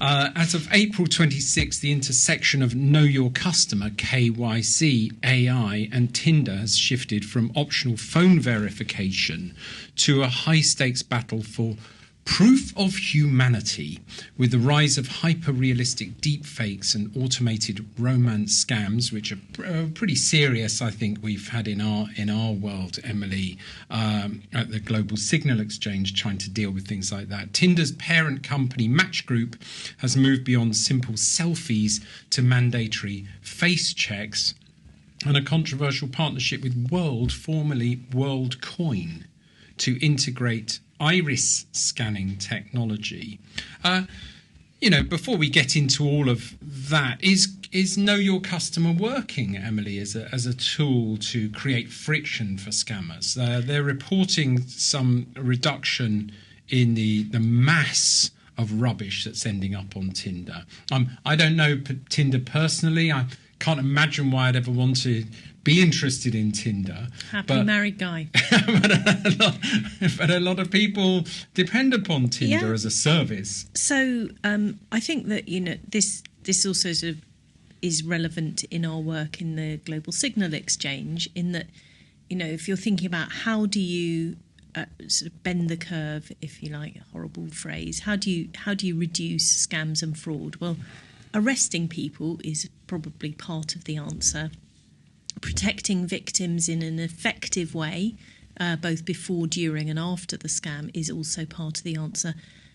As of April 26, the intersection of Know Your Customer, KYC, AI, and Tinder has shifted from optional phone verification to a high-stakes battle for proof of humanity, with the rise of hyper-realistic deepfakes and automated romance scams, which are pretty serious. I think we've had in our world, Emily, at the Global Signal Exchange, trying to deal with things like that. Tinder's parent company, Match Group, has moved beyond simple selfies to mandatory face checks, and a controversial partnership with formerly Worldcoin, to integrate iris scanning technology. Before we get into all of that, is Know Your Customer working, Emily, as a tool to create friction for scammers? They're reporting some reduction in the mass of rubbish that's ending up on Tinder. I don't know Tinder personally. I can't imagine why I'd ever want to be interested in Tinder. Happy married guy. but a lot of people depend upon Tinder as a service. So I think that this also sort of is relevant in our work in the Global Signal Exchange, in that if you're thinking about how do you sort of bend the curve, if you like, a horrible phrase, how do you reduce scams and fraud? Well, arresting people is probably part of the answer. Protecting victims in an effective way, both before, during and after the scam, is also part of the answer.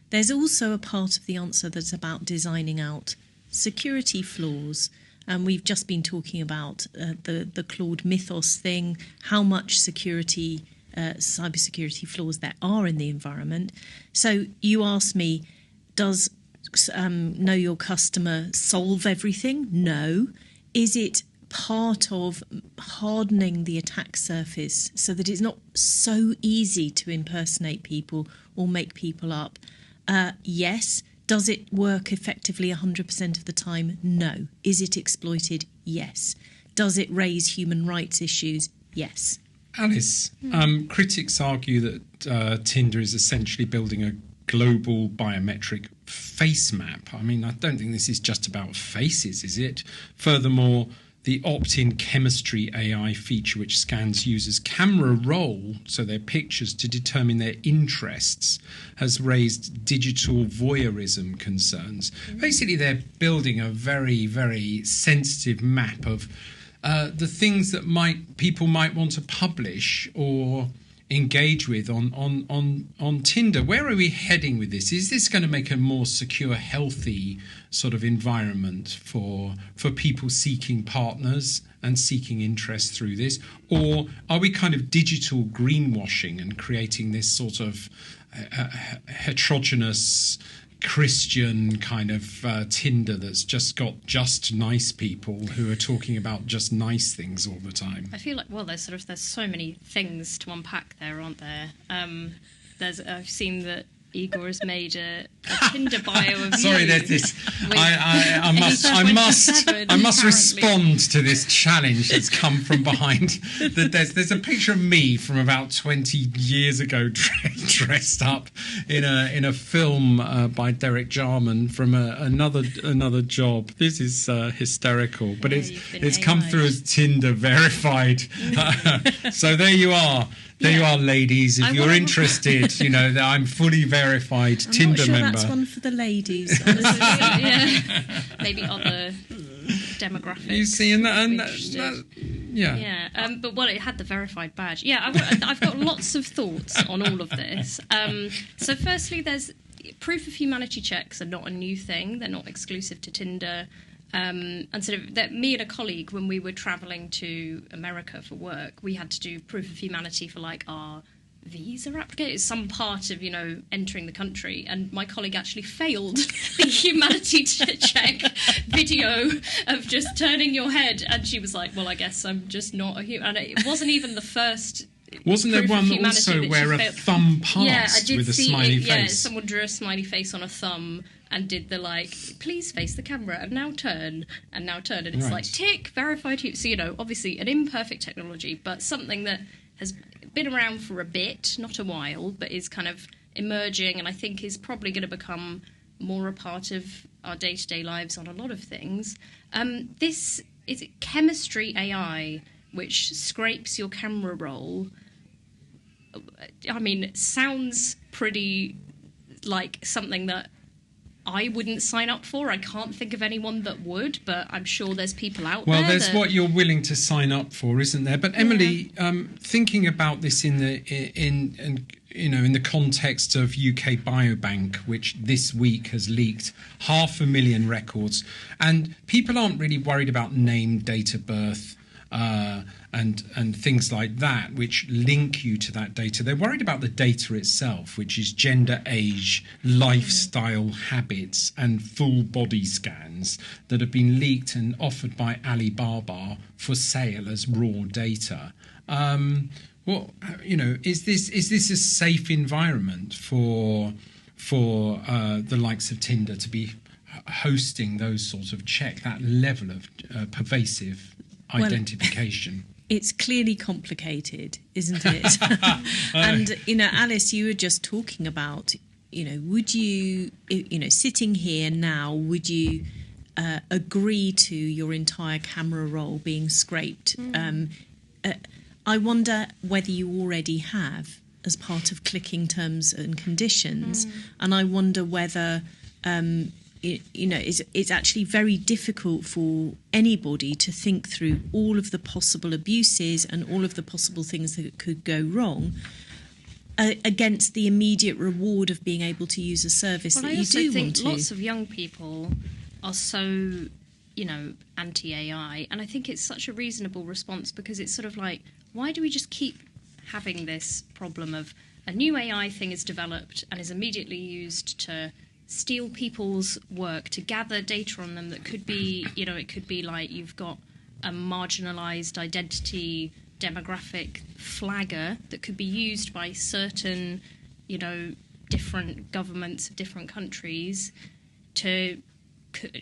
There's also a part of the answer that's about designing out security flaws. And we've just been talking about the Claude Mythos thing, how much cybersecurity flaws there are in the environment. So you asked me, does Know Your Customer solve everything? No. Is it part of hardening the attack surface so that it's not so easy to impersonate people or make people up? Yes. Does it work effectively 100% of the time? No. Is it exploited? Yes. Does it raise human rights issues? Yes. Alice, critics argue that Tinder is essentially building a global biometric face map. I mean, I don't think this is just about faces, is it? Furthermore, the opt-in chemistry AI feature, which scans users' camera roll, so their pictures, to determine their interests, has raised digital voyeurism concerns. Basically, they're building a very, very sensitive map of the things that people might want to publish or engage with on Tinder. Where are we heading with this? Is this going to make a more secure, healthy sort of environment for people seeking partners and seeking interest through this? Or are we kind of digital greenwashing and creating this sort of heterogeneous Christian kind of Tinder that's just got just nice people who are talking about just nice things all the time? I feel like, well, there's so many things to unpack there, aren't there? I've seen that Igor has made a Tinder bio of Sorry, you. there's this. I must respond to this challenge that's come from behind. There's a picture of me from about 20 years ago, dressed up in a film by Derek Jarman from another job. This is hysterical, but it's come through as Tinder verified. So there you are. There you are, ladies. If you're interested, I'm fully verified Tinder member. I'm not sure that's one for the ladies. Maybe other demographics. You see, and that but it had the verified badge. Yeah, I've got lots of thoughts on all of this. So firstly, there's proof of humanity checks are not a new thing. They're not exclusive to Tinder. And sort of that, me and a colleague, when we were travelling to America for work, we had to do proof of humanity for like our visa application. It's some part of entering the country, and my colleague actually failed the humanity check video of just turning your head, and she was like, "Well, I guess I'm just not a human." And it wasn't even the first. Wasn't there one also where a thumb passed with a smiley face? Yeah, someone drew a smiley face on a thumb and did the please face the camera and now turn, and it's right. like tick, verified. So obviously an imperfect technology, but something that has been around for a bit, not a while, but is kind of emerging, and I think is probably going to become more a part of our day-to-day lives on a lot of things. This is chemistry AI, which scrapes your camera roll. I mean, it sounds pretty like something that I wouldn't sign up for. I can't think of anyone that would, but I'm sure there's people out there. Well, there's what you're willing to sign up for, isn't there? But Emily, thinking about this in the context of UK Biobank, which this week has leaked 500,000 records, and people aren't really worried about name, date of birth, and things like that, which link you to that data. They're worried about the data itself, which is gender, age, lifestyle habits, and full body scans that have been leaked and offered by Alibaba for sale as raw data. Is this a safe environment for the likes of Tinder to be hosting those sorts of that level of pervasive identification? It's clearly complicated, isn't it? And, Alice, you were just talking about, would you, sitting here now, would you agree to your entire camera roll being scraped? I wonder whether you already have as part of clicking terms and conditions. And I wonder whether... it's actually very difficult for anybody to think through all of the possible abuses and all of the possible things that could go wrong against the immediate reward of being able to use a service that you do want to. I also think lots of young people are so, anti-AI, and I think it's such a reasonable response, because it's sort of like, why do we just keep having this problem of a new AI thing is developed and is immediately used to steal people's work, to gather data on them that could be, it could be like you've got a marginalised identity demographic flagger that could be used by certain, different governments of different countries to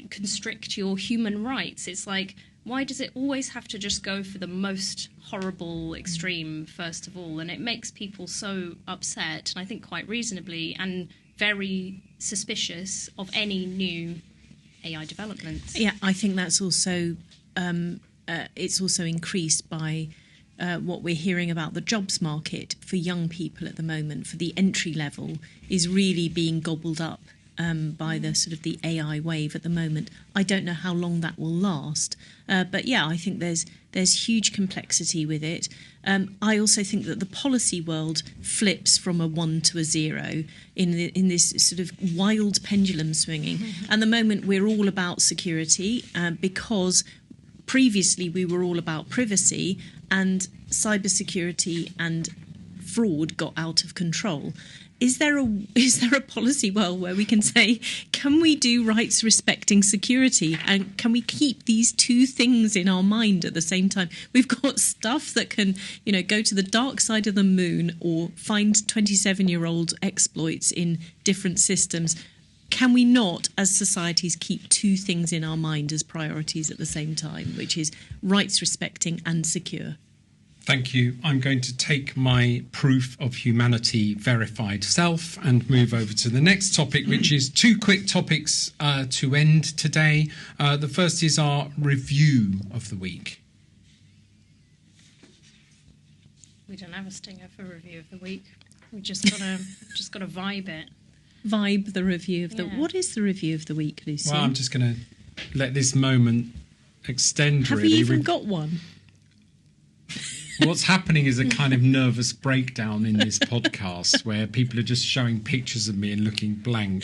constrict your human rights. It's like, why does it always have to just go for the most horrible extreme first of all? And it makes people so upset, and I think quite reasonably, and very suspicious of any new AI developments. Yeah, I think that's also it's also increased by what we're hearing about the jobs market for young people at the moment. For the entry level, is really being gobbled up by the sort of the AI wave at the moment. I don't know how long that will last, but yeah, I think there's huge complexity with it. I also think that the policy world flips from a 1 to a 0 in this sort of wild pendulum swinging. At the moment, we're all about security because previously we were all about privacy, and cybersecurity and fraud got out of control. Is there a policy world where we can say, can we do rights respecting security, and can we keep these two things in our mind at the same time? We've got stuff that can, go to the dark side of the moon or find 27-year-old exploits in different systems. Can we not, as societies, keep two things in our mind as priorities at the same time, which is rights respecting and secure? Thank you. I'm going to take my proof of humanity verified self and move over to the next topic, which is two quick topics to end today. The first is our review of the week. We don't have a stinger for review of the week. We just gotta vibe it. Vibe the review of the... Yeah. What is the review of the week, Lucy? Well, I'm just going to let this moment extend, Have really. Have you even got one? What's happening is a kind of nervous breakdown in this podcast where people are just showing pictures of me and looking blank.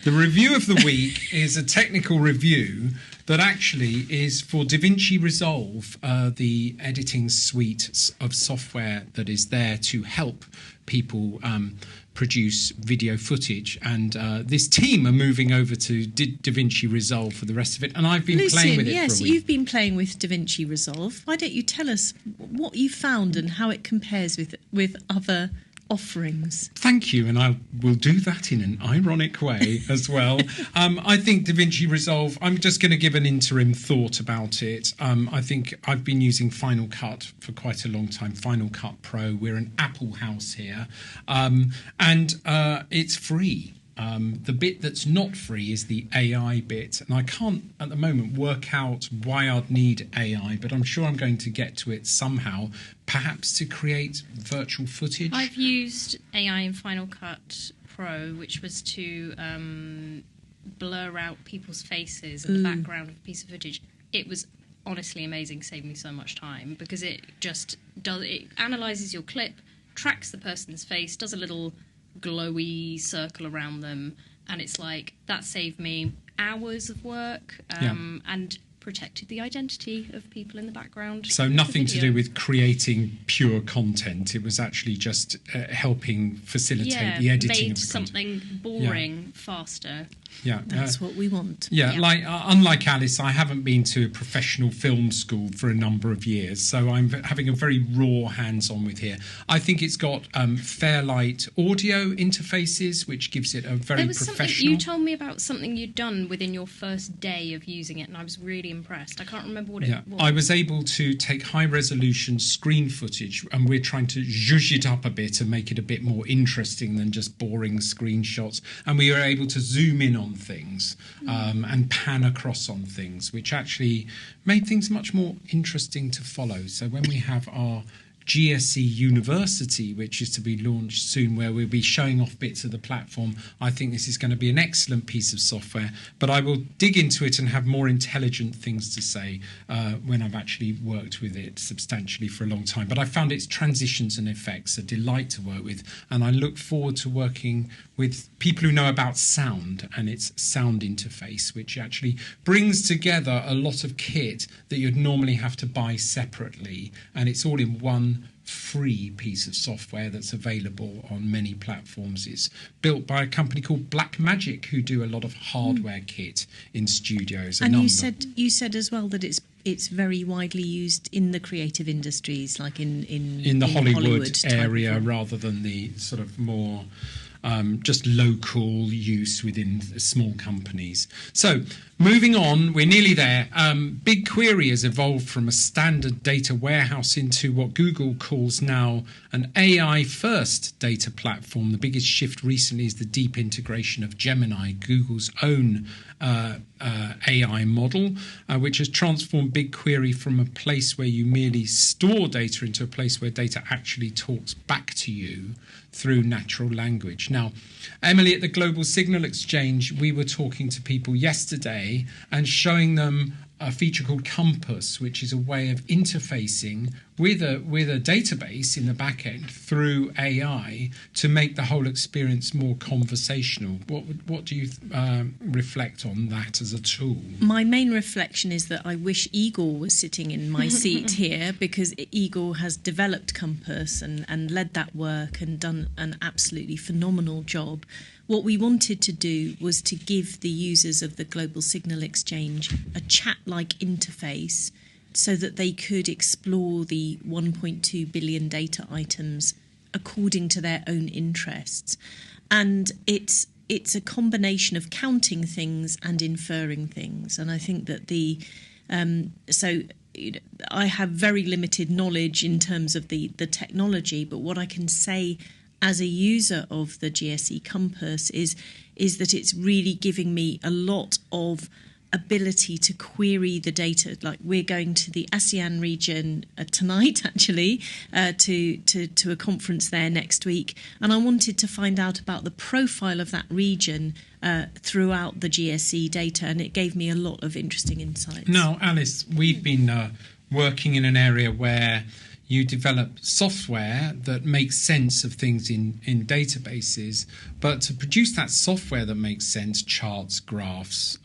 The review of the week is a technical review that actually is for DaVinci Resolve, the editing suite of software that is there to help people produce video footage, and this team are moving over to DaVinci Resolve for the rest of it, and I've been playing with it for a week. Yes, you've been playing with DaVinci Resolve. Why don't you tell us what you found and how it compares with other offerings? Thank you, and I will do that in an ironic way as well. I think DaVinci Resolve, I'm just going to give an interim thought about it. I think I've been using Final Cut for quite a long time, Final Cut Pro. We're an Apple house here, and it's free. The bit that's not free is the AI bit, and I can't at the moment work out why I'd need AI, but I'm sure I'm going to get to it somehow, perhaps to create virtual footage. I've used AI in Final Cut Pro, which was to blur out people's faces in the background of a piece of footage. It was honestly amazing, saved me so much time, because it analyses your clip, tracks the person's face, does a little glowy circle around them, and it's like that saved me hours of work and protected the identity of people in the background. So nothing to do with creating pure content. It was actually just helping facilitate the editing made of the something content. boring faster. Yeah, that's what we want. Like unlike Alice, I haven't been to a professional film school for a number of years, so I'm having a very raw hands-on with here. I think it's got Fairlight audio interfaces, which gives it a very professional. You told me about something you'd done within your first day of using it, and I was really impressed. I can't remember what it was. I was able to take high-resolution screen footage, and we're trying to zhuzh it up a bit and make it a bit more interesting than just boring screenshots. And we were able to zoom in on things and pan across on things, which actually made things much more interesting to follow. So when we have our GSE University, which is to be launched soon, where we'll be showing off bits of the platform, I think this is going to be an excellent piece of software. But I will dig into it and have more intelligent things to say when I've actually worked with it substantially for a long time. But I found its transitions and effects a delight to work with, and I look forward to working with people who know about sound and its sound interface, which actually brings together a lot of kit that you'd normally have to buy separately, and it's all in one free piece of software that's available on many platforms. It's built by a company called Blackmagic, who do a lot of hardware kit in studios. And you said as well that it's very widely used in the creative industries, like in the Hollywood area, type of rather than the sort of more just local use within small companies. So moving on, we're nearly there. BigQuery has evolved from a standard data warehouse into what Google calls now an AI-first data platform. The biggest shift recently is the deep integration of Gemini, Google's own AI model, which has transformed BigQuery from a place where you merely store data into a place where data actually talks back to you through natural language. Now, Emily, at the Global Signal Exchange, we were talking to people yesterday and showing them a feature called Compass, which is a way of interfacing with a database in the back end through AI to make the whole experience more conversational. What do you reflect on that as a tool? My main reflection is that I wish Igor was sitting in my seat here, because Igor has developed Compass and led that work and done an absolutely phenomenal job. What we wanted to do was to give the users of the Global Signal Exchange a chat-like interface so that they could explore the 1.2 billion data items according to their own interests. And it's a combination of counting things and inferring things. And I think that I have very limited knowledge in terms of the technology, but what I can say as a user of the GSE Compass is that it's really giving me a lot of ability to query the data. Like, we're going to the ASEAN region tonight, actually, to a conference there next week, and I wanted to find out about the profile of that region throughout the GSE data, and it gave me a lot of interesting insights. Now, Alice, we've been working in an area where you develop software that makes sense of things in databases, but to produce that software that makes sense, charts, graphs,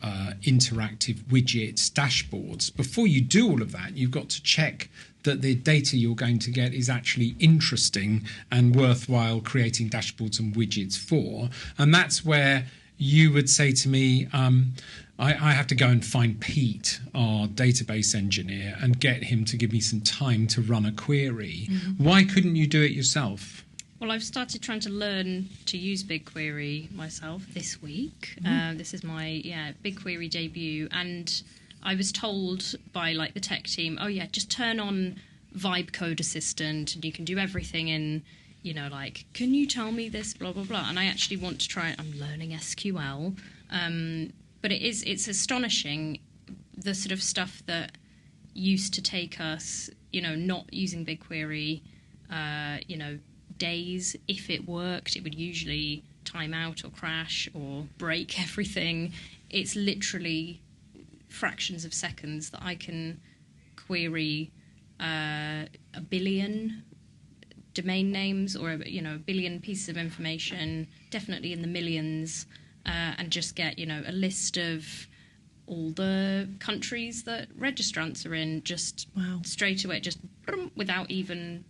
interactive widgets, dashboards, before you do all of that, you've got to check that the data you're going to get is actually interesting and worthwhile creating dashboards and widgets for. And that's where you would say to me, I have to go and find Pete, our database engineer, and get him to give me some time to run a query. Mm-hmm. Why couldn't you do it yourself? Well, I've started trying to learn to use BigQuery myself this week. This is my BigQuery debut, and I was told by the tech team, just turn on Vibe Code Assistant, and you can do everything in like, can you tell me this, blah, blah, blah. And I actually want to try it. I'm learning SQL. But it's astonishing, the sort of stuff that used to take us, not using BigQuery, days. If it worked, it would usually time out or crash or break everything. It's literally fractions of seconds that I can query a billion domain names or a billion pieces of information, definitely in the millions, and just get a list of all the countries that registrants are in, just straight away, just without even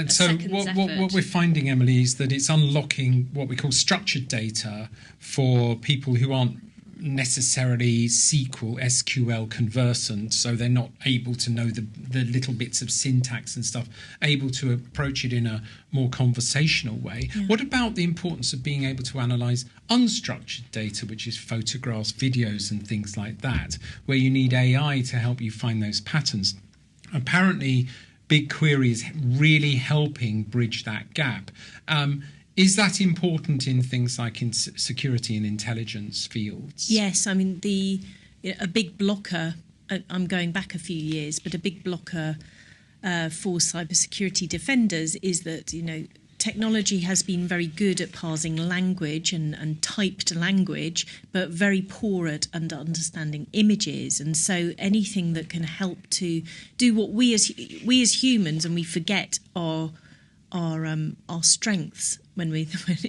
so what we're finding, Emily, is that it's unlocking what we call structured data for people who aren't necessarily SQL conversant, so they're not able to know the little bits of syntax and stuff, able to approach it in a more conversational way. Yeah. What about the importance of being able to analyse unstructured data, which is photographs, videos and things like that, where you need AI to help you find those patterns? Apparently BigQuery is really helping bridge that gap. Is that important in things like in security and intelligence fields? Yes, I mean, a big blocker, I'm going back a few years, but a big blocker for cybersecurity defenders is that, technology has been very good at parsing language and typed language, but very poor at understanding images. And so anything that can help to do what we as humans, and we forget our strengths when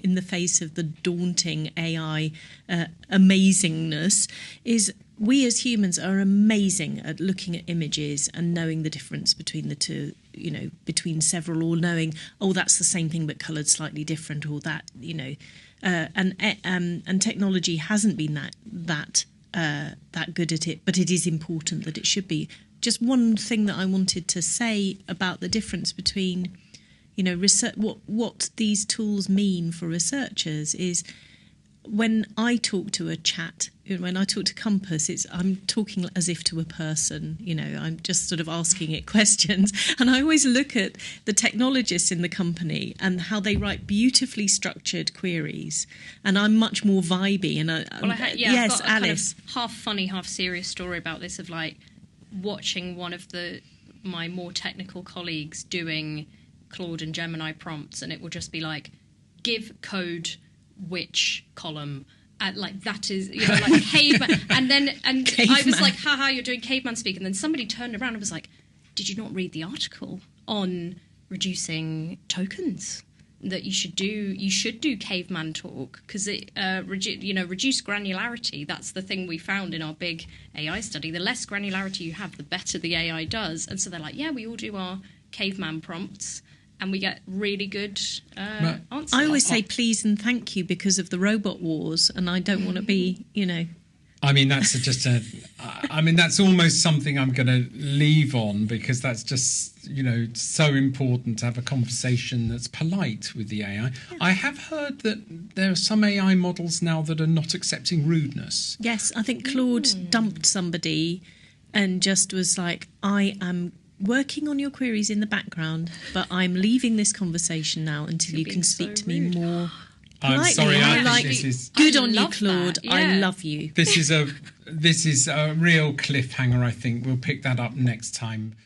in the face of the daunting AI amazingness, is we as humans are amazing at looking at images and knowing the difference between the two, between several, or knowing, that's the same thing but coloured slightly different, or that, and technology hasn't been that good at it, but it is important that it should be. Just one thing that I wanted to say about the difference between research, what these tools mean for researchers is, when I talk to a chat, when I talk to Compass, I'm talking as if to a person, I'm just sort of asking it questions. And I always look at the technologists in the company and how they write beautifully structured queries. And I'm much more vibey. And yes, I've got a Alice. Kind of half funny, half serious story about this, of like watching one of my more technical colleagues doing Claude and Gemini prompts, and it will just be like, give code which column, like that is like caveman, and caveman. I was like, haha, you're doing caveman speak, and then somebody turned around and was like, did you not read the article on reducing tokens that you should do caveman talk, because it reduce granularity. That's the thing we found in our big AI study. The less granularity you have, the better the AI does. And so they're like, yeah, we all do our caveman prompts and we get really good answers. I always say please and thank you because of the robot wars, and I don't want to be, I mean, that's that's almost something I'm going to leave on, because that's just, so important to have a conversation that's polite with the AI. Yeah. I have heard that there are some AI models now that are not accepting rudeness. Yes, I think Claude dumped somebody and just was like, I am working on your queries in the background, but I'm leaving this conversation now until you can speak to me more I'm politely. sorry, I think this is good on you, Claude. Yeah. I love you. This is a real cliffhanger, I think. We'll pick that up next time.